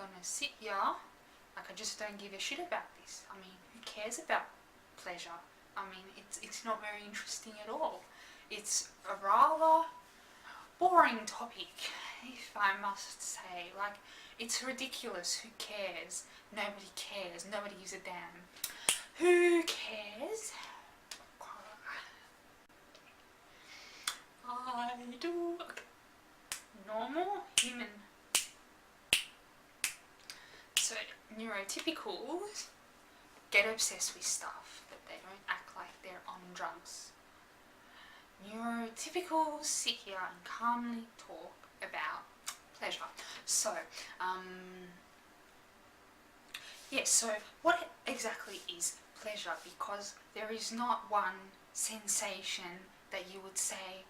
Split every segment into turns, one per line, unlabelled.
gonna sit here, like I just don't give a shit about this. I mean, who cares about pleasure? I mean, it's not very interesting at all. It's a rather boring topic, if I must say. Like, it's ridiculous. Who cares? Nobody cares. Nobody gives a damn. Who cares? I do. Okay. Normal human. So, neurotypicals get obsessed with stuff, but they don't act like they're on drugs. Neurotypicals sit here and calmly talk about pleasure. So, so what exactly is pleasure? Because there is not one sensation that you would say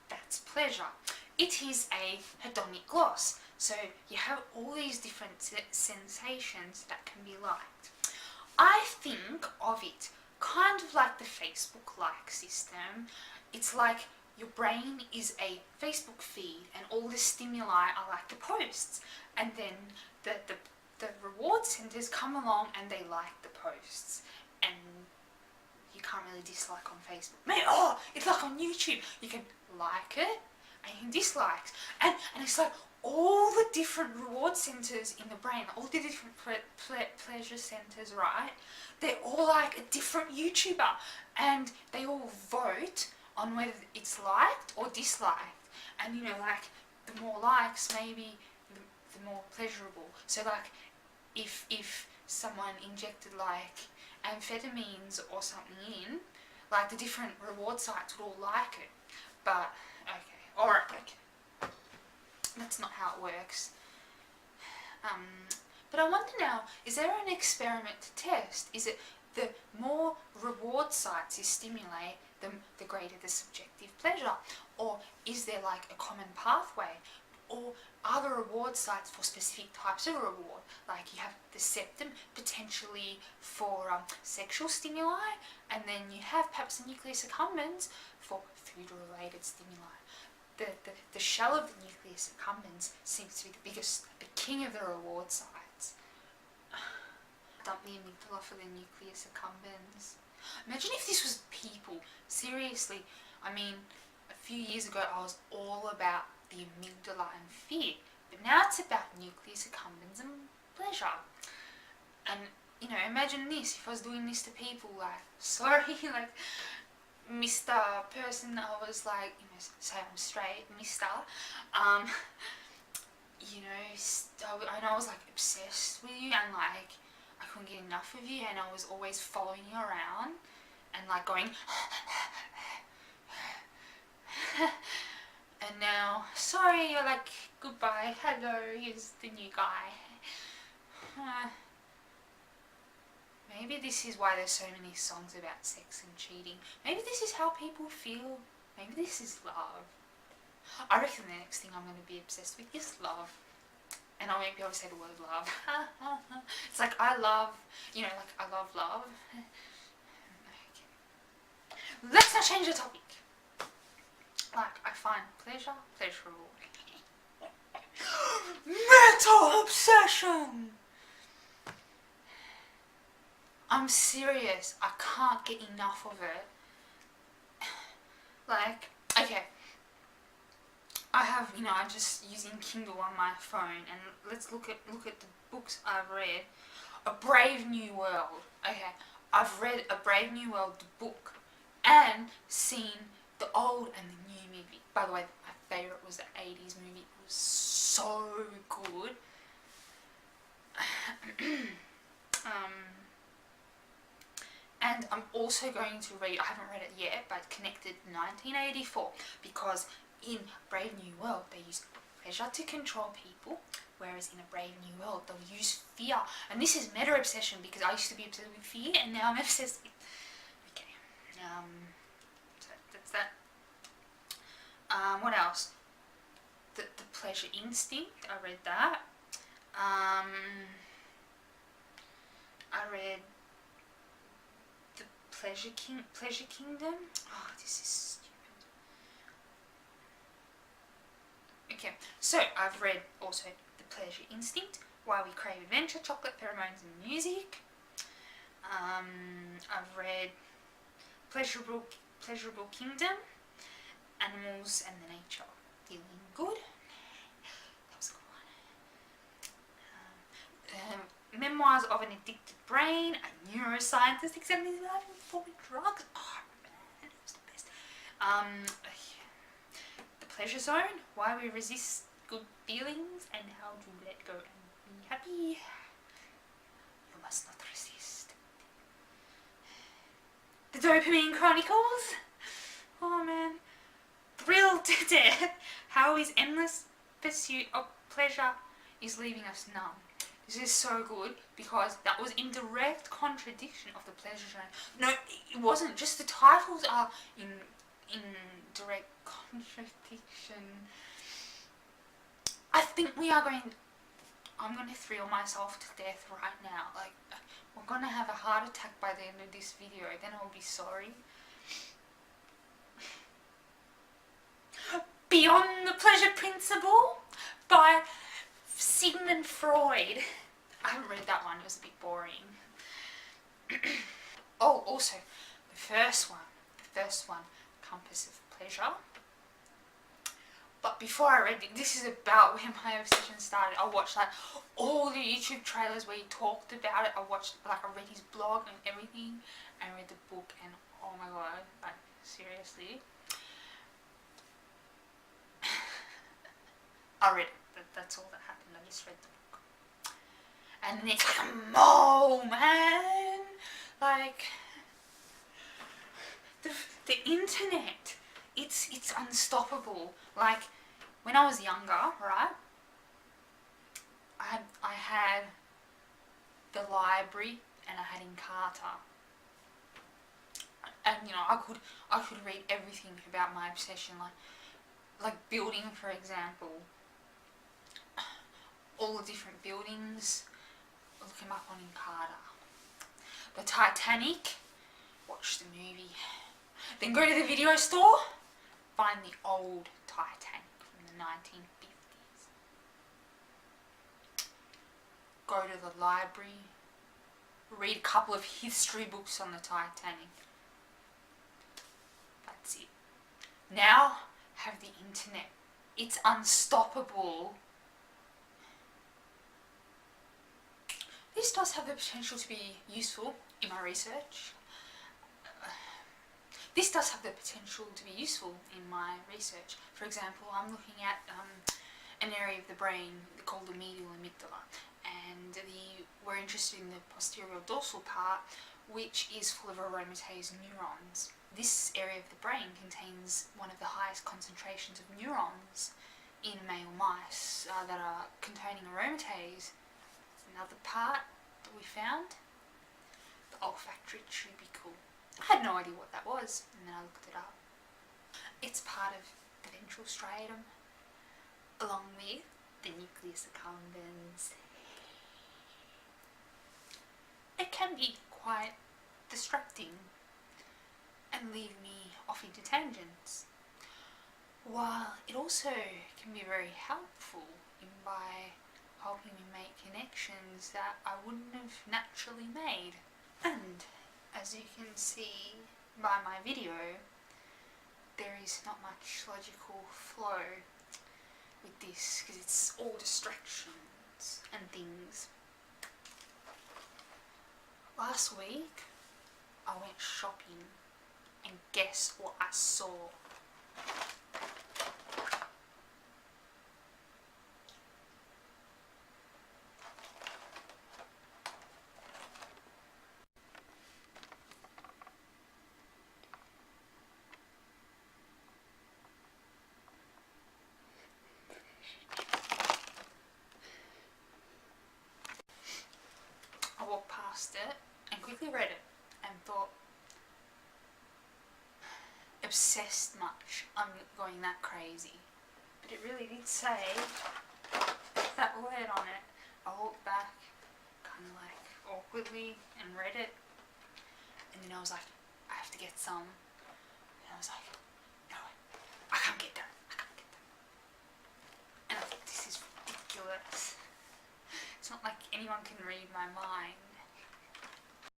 that's pleasure. It is a hedonic gloss. So you have all these different sensations that can be liked. I think of it kind of like the Facebook like system. It's like your brain is a Facebook feed and all the stimuli are like the posts, and then the reward centers come along and they like the posts, and you can't really dislike on Facebook. Man, it's like on YouTube. You can like it and you can dislike, and it's like all the different reward centers in the brain, all the different pleasure centers, right? They're all like a different YouTuber, and they all vote on whether it's liked or disliked. And you know, like, the more likes, maybe the more pleasurable. So like, if someone injected like amphetamines or something in, like, the different reward sites would all like it. But okay, alright, okay. That's not how it works. But I wonder now, is there an experiment to test? Is it the more reward sites you stimulate, the greater the subjective pleasure? Or is there like a common pathway? Or are there reward sites for specific types of reward? Like, you have the septum potentially for sexual stimuli, and then you have perhaps the nucleus accumbens for food-related stimuli. The shell of the nucleus accumbens seems to be the king of the reward sites. Dump the amygdala for the nucleus accumbens. Imagine if this was people. Seriously, I mean, a few years ago I was all about the amygdala and fear, but now it's about nucleus accumbens and pleasure. And, you know, imagine this, if I was doing this to people, like, sorry, like, Mr. Person, I was like, you know, say I'm straight, Mr. You know, and I was like obsessed with you, and like, I couldn't get enough of you, and I was always following you around, and like going, and now, sorry, you're like, goodbye, hello, here's the new guy. Maybe this is why there's so many songs about sex and cheating. Maybe this is how people feel. Maybe this is love. I reckon the next thing I'm going to be obsessed with is love. And I won't be able to say the word love. It's like, I love, you know, like, I love love. Okay. Let's not change the topic. Like, I find pleasure pleasurable. Mental obsession! I'm serious, I can't get enough of it. Like, okay, I have, you know, I'm just using Kindle on my phone, and let's look at the books I've read. A Brave New World. Okay, I've read A Brave New World, the book, and seen the old and the new movie. By the way, my favourite was the 80s movie. It was so good. And I'm also going to read, I haven't read it yet, but Connected 1984, because in Brave New World they use pleasure to control people, whereas in A Brave New World they'll use fear. And this is meta obsession, because I used to be obsessed with fear, and now I'm obsessed with... Okay, so that's that. What else? The Pleasure Instinct, I read that. I read the Pleasure Kingdom. Oh, this is stupid. Okay, so I've read also The Pleasure Instinct, Why We Crave Adventure, Chocolate, Pheromones and Music. I've read Pleasurable Kingdom, Animals and the Nature Feeling Good. That was a good one. Memoirs of an Addicted Brain, a neuroscientist examining his life informing drugs. Oh man, it was the best. The Pleasure Zone, Why We Resist Good Feelings and How to Let Go and Be Happy. You must not resist. The Dopamine Chronicles. Oh man. Thrilled to death. How his endless pursuit of pleasure is leaving us numb. This is so good because that was in direct contradiction of The Pleasure Zone. No, it wasn't. Just the titles are in direct contradiction. I think I'm going to thrill myself to death right now. Like, we're going to have a heart attack by the end of this video, then I'll be sorry. Beyond the Pleasure Principle by Sigmund Freud. I haven't read that one, it was a bit boring. Oh, also, the first one, Compass of Pleasure. But before I read it, this is about where my obsession started. I watched like all the YouTube trailers where he talked about it. I read his blog and everything, and read the book, and oh my god, like seriously. I read it, that's all that happened. I just read the book. And then it's like a mole, man. Like the internet, it's unstoppable. Like when I was younger, right? I had the library and I had Encarta. And you know, I could read everything about my obsession, like building, for example. All the different buildings, look them up on Encarta. The Titanic, watch the movie. Then go to the video store, find the old Titanic from the 1950s. Go to the library, read a couple of history books on the Titanic. That's it. Now, have the internet. It's unstoppable. This does have the potential to be useful in my research. This does have the potential to be useful in my research. For example, I'm looking at an area of the brain called the medial amygdala, and we're interested in the posterior dorsal part, which is full of aromatase neurons. This area of the brain contains one of the highest concentrations of neurons in male mice that are containing aromatase. Another part that we found, the olfactory tubercle. I had no idea what that was, and then I looked it up. It's part of the ventral striatum, along with the nucleus accumbens. It can be quite distracting and leave me off into tangents, while it also can be very helpful by helping me make connections that I wouldn't have naturally made. And as you can see by my video, there is not much logical flow with this because it's all distractions and things. Last week I went shopping and guess what I saw? I walked past it and quickly read it and thought, obsessed much, I'm going that crazy. But it really did say that word on it. I walked back kind of like awkwardly and read it, and then I was like, I have to get some, and I was like, no, I can't get that. can read my mind.